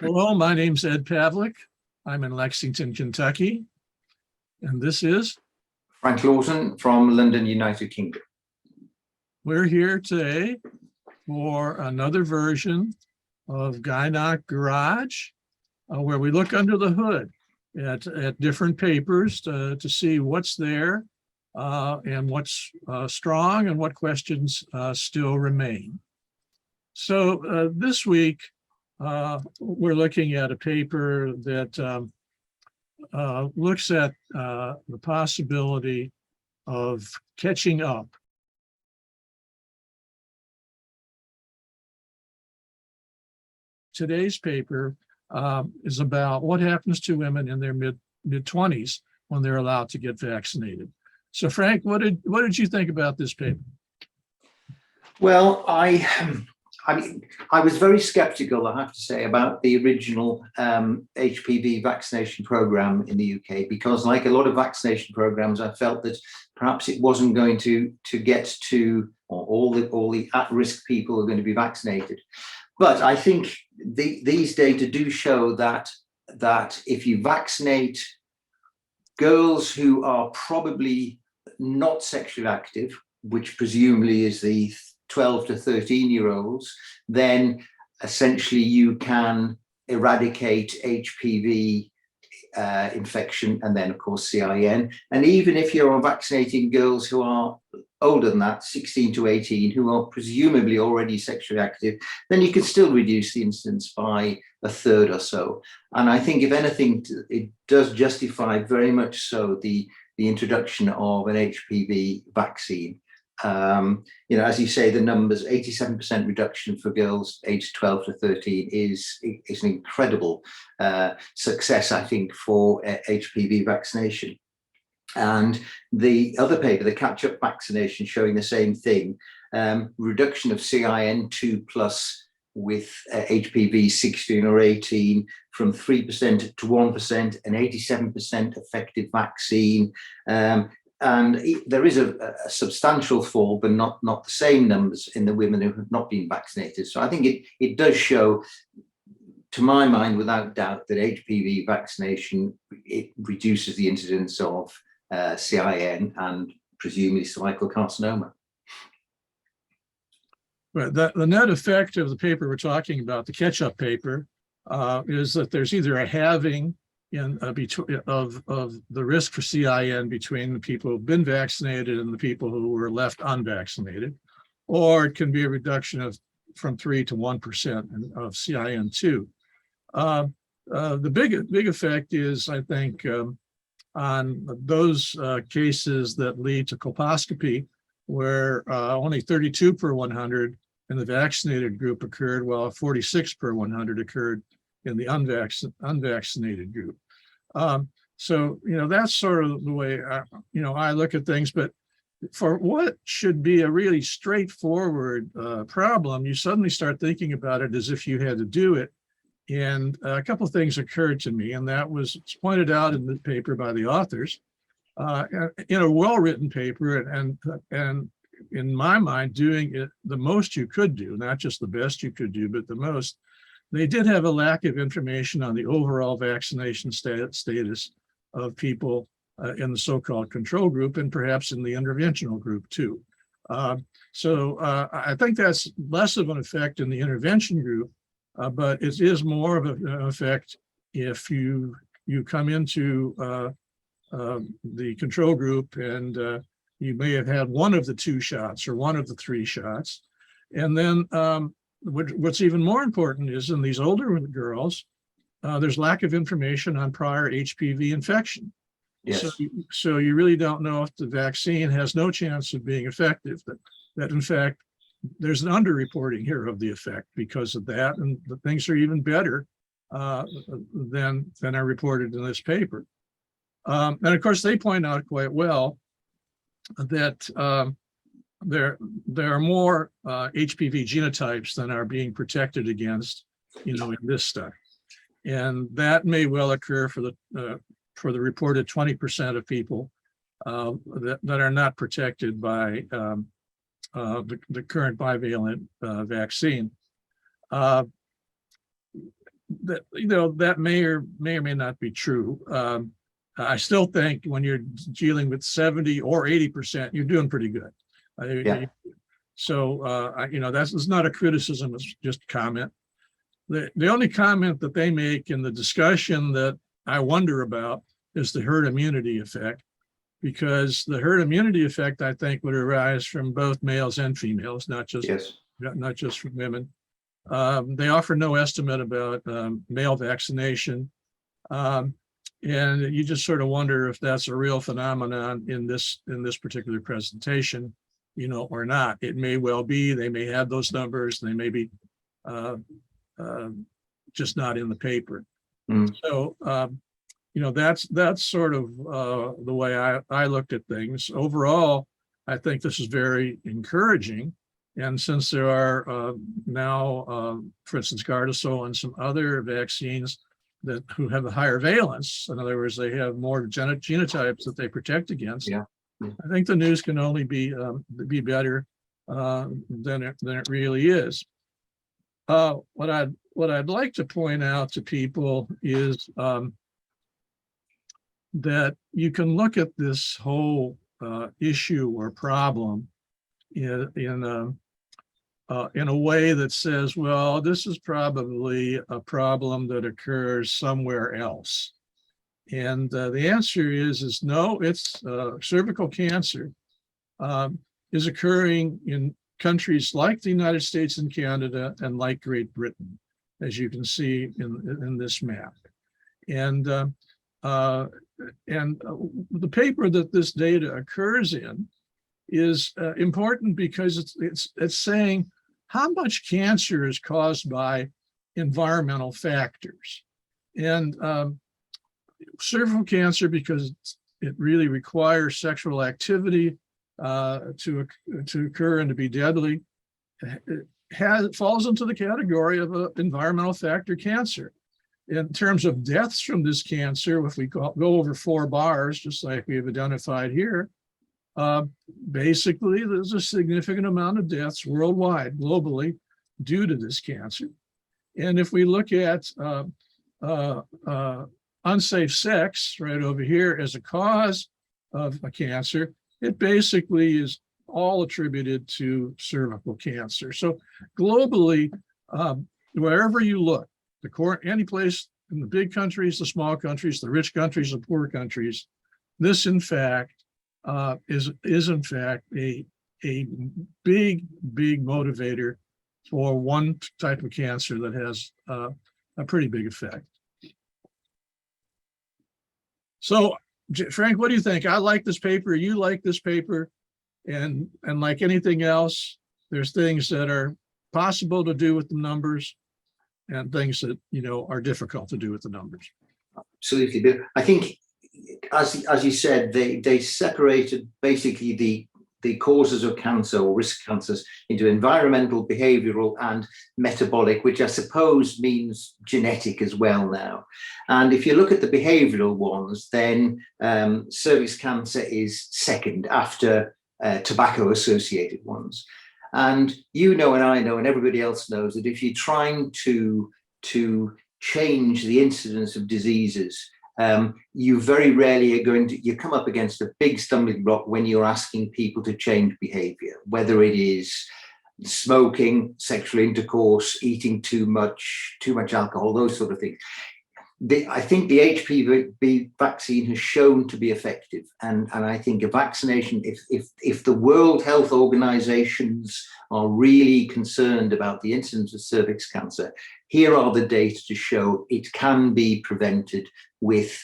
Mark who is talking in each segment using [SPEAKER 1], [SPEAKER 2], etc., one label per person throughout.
[SPEAKER 1] Hello, my name's Ed Pavlik. I'm in Lexington, Kentucky, and this is
[SPEAKER 2] Frank Lawson from London, United Kingdom.
[SPEAKER 1] We're here today for another version of GYN ONC Garage, where we look under the hood at different papers to see what's there and what's strong and what questions still remain. So this week, we're looking at a paper that looks at the possibility of catching up. Today's paper is about what happens to women in their mid-20s when they're allowed to get vaccinated. So Frank, what did you think about this paper?
[SPEAKER 2] Well, I was very skeptical, I have to say, about the original HPV vaccination program in the UK, because like a lot of vaccination programs, I felt that perhaps it wasn't going to get to, or all the at-risk people are going to be vaccinated. But I think these data do show that if you vaccinate girls who are probably not sexually active, which presumably is the 12 to 13-year-olds, then essentially you can eradicate HPV infection and then, of course, CIN. And even if you're vaccinating girls who are older than that, 16 to 18, who are presumably already sexually active, then you can still reduce the incidence by a third or so. And I think, if anything, it does justify very much so the introduction of an HPV vaccine. As you say, the numbers, 87% reduction for girls aged 12 to 13 is an incredible success, I think, for HPV vaccination. And the other paper, the catch-up vaccination, showing the same thing, reduction of CIN2 plus with HPV 16 or 18 from 3% to 1%, an 87% effective vaccine. And there is a substantial fall, but not the same numbers in the women who have not been vaccinated. So I think it does show, to my mind, without doubt, that HPV vaccination, it reduces the incidence of CIN and presumably cervical carcinoma.
[SPEAKER 1] Right. The net effect of the paper we're talking about, the catch-up paper, is that there's either a halving of the risk for CIN between the people who've been vaccinated and the people who were left unvaccinated, or it can be a reduction from 3 to 1% of CIN2. The big effect is, I think, on those cases that lead to colposcopy, where only 32 per 100 in the vaccinated group occurred, while 46 per 100 occurred in the unvaccinated group. So, that's sort of the way, I look at things. But for what should be a really straightforward problem, you suddenly start thinking about it as if you had to do it. And a couple of things occurred to me, and that was pointed out in the paper by the authors, in a well-written paper, and in my mind, doing it the most you could do, not just the best you could do, but the most. They did have a lack of information on the overall vaccination status of people in the so-called control group, and perhaps in the interventional group too. So I think that's less of an effect in the intervention group, but it is more of an effect if you come into the control group and you may have had one of the 2 shots or one of the 3 shots. And then what's even more important is, in these older girls, there's lack of information on prior HPV infection.
[SPEAKER 2] Yes.
[SPEAKER 1] So you really don't know if the vaccine has no chance of being effective, that in fact, there's an underreporting here of the effect because of that, and the things are even better than are reported in this paper. And of course, they point out quite well that there are more HPV genotypes than are being protected against, in this study, and that may well occur for the reported 20% of people that are not protected by the current bivalent vaccine. that, that may or may not be true. I still think when you're dealing with 70 or 80%, you're doing pretty good.
[SPEAKER 2] Yeah.
[SPEAKER 1] So, that's not a criticism, it's just a comment. The only comment that they make in the discussion that I wonder about is the herd immunity effect, because the herd immunity effect, I think, would arise from both males and females, not just from women. They offer no estimate about male vaccination. And you just sort of wonder if that's a real phenomenon in this particular presentation, or not. It may well be. They may have those numbers. They may be just not in the paper. So, that's sort of the way I looked at things. Overall, I think this is very encouraging. And since there are now, for instance, Gardasil and some other vaccines who have a higher valence, in other words, they have more genotypes that they protect against.
[SPEAKER 2] Yeah.
[SPEAKER 1] I think the news can only be better than it really is. What I'd like to point out to people is that you can look at this whole issue or problem in a way that says, well, this is probably a problem that occurs somewhere else. And the answer is no. It's cervical cancer is occurring in countries like the United States and Canada and like Great Britain, as you can see in this map. And the paper that this data occurs in is important because it's saying how much cancer is caused by environmental factors. And cervical cancer, because it really requires sexual activity to occur and to be deadly, falls into the category of an environmental factor cancer. In terms of deaths from this cancer, if we go over 4 bars, just like we've identified here, basically there's a significant amount of deaths worldwide, globally, due to this cancer. And if we look at unsafe sex right over here as a cause of a cancer, it basically is all attributed to cervical cancer. So globally, wherever you look, any place in the big countries, the small countries, the rich countries, the poor countries, this in fact is in fact a big motivator for one type of cancer that has a pretty big effect. So, Frank, what do you think? I like this paper. You like this paper, and like anything else, there's things that are possible to do with the numbers, and things that are difficult to do with the numbers.
[SPEAKER 2] Absolutely, but I think, as you said, they separated basically the causes of cancer or risk cancers into environmental, behavioral, and metabolic, which I suppose means genetic as well now. And if you look at the behavioral ones, then cervix cancer is second after tobacco-associated ones. And and I know, and everybody else knows, that if you're trying to change the incidence of diseases, you very rarely are you come up against a big stumbling block when you're asking people to change behavior, whether it is smoking, sexual intercourse, eating too much alcohol, those sort of things. I think the HPV vaccine has shown to be effective, and I think a vaccination, if the World Health Organizations are really concerned about the incidence of cervix cancer, here are the data to show it can be prevented with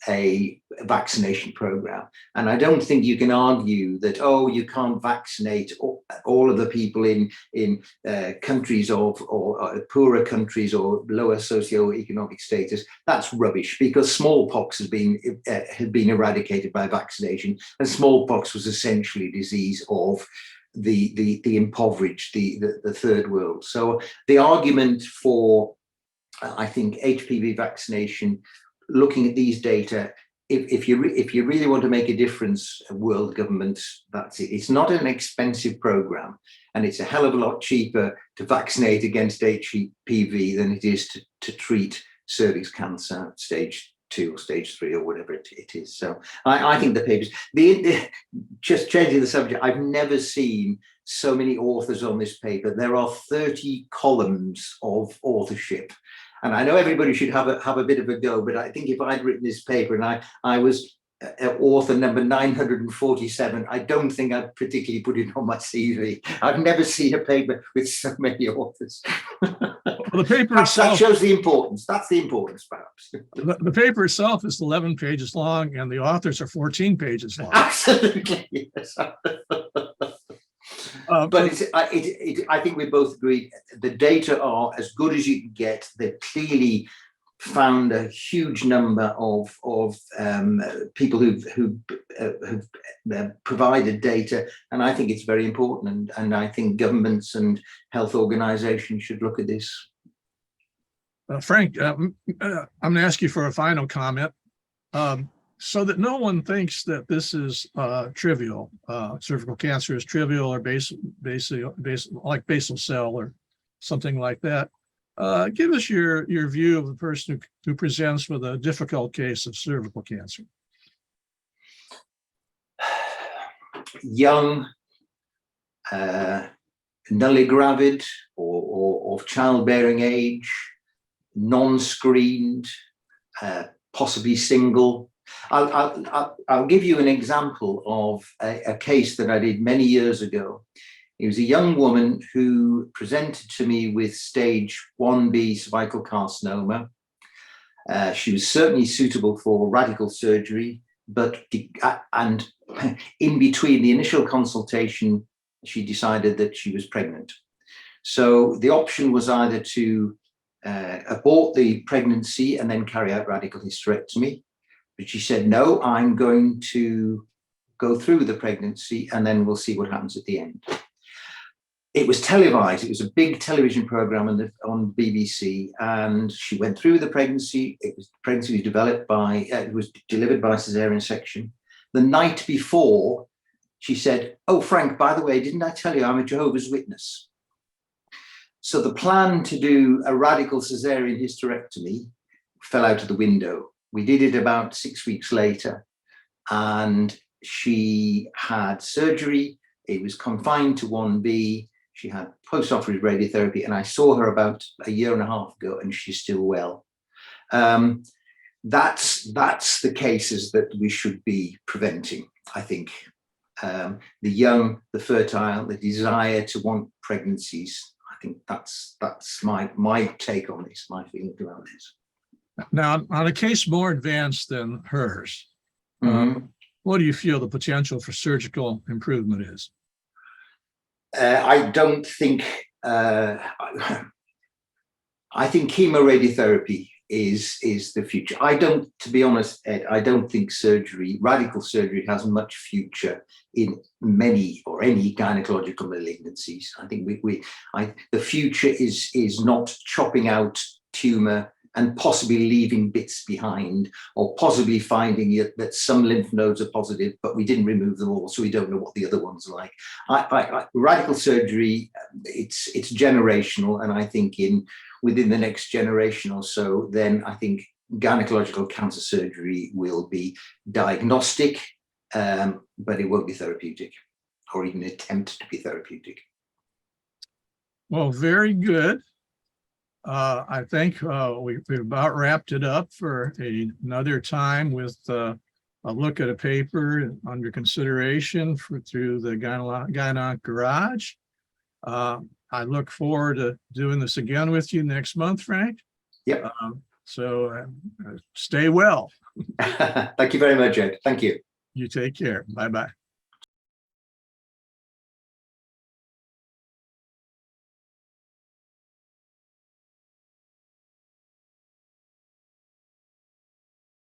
[SPEAKER 2] a vaccination program. And I don't think you can argue that, oh, you can't vaccinate all of the people in countries or poorer countries or lower socioeconomic status. That's rubbish, because smallpox had been eradicated by vaccination, and smallpox was essentially a disease of the impoverished, the third world. So the argument for, I think, HPV vaccination, looking at these data, if you really want to make a difference, world government, that's it. It's not an expensive program, and it's a hell of a lot cheaper to vaccinate against HPV than it is to treat cervix cancer stage 2 or stage 3 or whatever it is. So I think the papers, just changing the subject, I've never seen so many authors on this paper. There are 30 columns of authorship. And I know everybody should have a bit of a go, but I think if I'd written this paper and I was author number 947, I don't think I'd particularly put it on my CV. I've never seen a paper with so many authors.
[SPEAKER 1] Well, the paper itself,
[SPEAKER 2] that shows the importance. That's the importance, perhaps.
[SPEAKER 1] The paper itself is 11 pages long, and the authors are 14 pages long.
[SPEAKER 2] Absolutely, yes. But I think we both agree the data are as good as you can get. They've clearly found a huge number of people who've provided data, and I think it's very important. And I think governments and health organisations should look at this.
[SPEAKER 1] Frank, I'm going to ask you for a final comment. So that no one thinks that this is trivial, cervical cancer is trivial or like basal cell or something like that. Give us your view of the person who presents with a difficult case of cervical cancer.
[SPEAKER 2] Young, nulligravid or of childbearing age, non-screened, possibly single. I'll give you an example of a case that I did many years ago. It was a young woman who presented to me with stage 1B cervical carcinoma. She was certainly suitable for radical surgery, but in between the initial consultation, she decided that she was pregnant. So the option was either to abort the pregnancy and then carry out radical hysterectomy. But she said, no, I'm going to go through the pregnancy and then we'll see what happens at the end. It was televised. It was a big television program on BBC, and she went through the pregnancy. The pregnancy was delivered by cesarean section. The night before, she said, oh, Frank, by the way, didn't I tell you I'm a Jehovah's Witness? So the plan to do a radical cesarean hysterectomy fell out of the window. We did it about 6 weeks later, and she had surgery. It was confined to 1B. She had post-operative radiotherapy, and I saw her about a year and a half ago, and she's still well. That's the cases that we should be preventing, I think. The young, the fertile, the desire to want pregnancies. I think that's my take on this, my feeling around this.
[SPEAKER 1] Now, on a case more advanced than hers, what do you feel the potential for surgical improvement is?
[SPEAKER 2] I don't think, I think chemoradiotherapy is the future. To be honest, Ed, I don't think radical surgery has much future in many or any gynecological malignancies. I think the future is not chopping out tumor and possibly leaving bits behind, or possibly finding that some lymph nodes are positive, but we didn't remove them all, so we don't know what the other ones are like. Radical surgery, it's generational, and I think within the next generation or so, then I think gynecological cancer surgery will be diagnostic, but it won't be therapeutic, or even attempt to be therapeutic.
[SPEAKER 1] Well, very good. I think we've about wrapped it up for another time with a look at a paper under consideration through the GYN ONC Garage. I look forward to doing this again with you next month, Frank.
[SPEAKER 2] Yep.
[SPEAKER 1] So stay well.
[SPEAKER 2] Thank you very much, Ed. Thank you.
[SPEAKER 1] You take care. Bye-bye.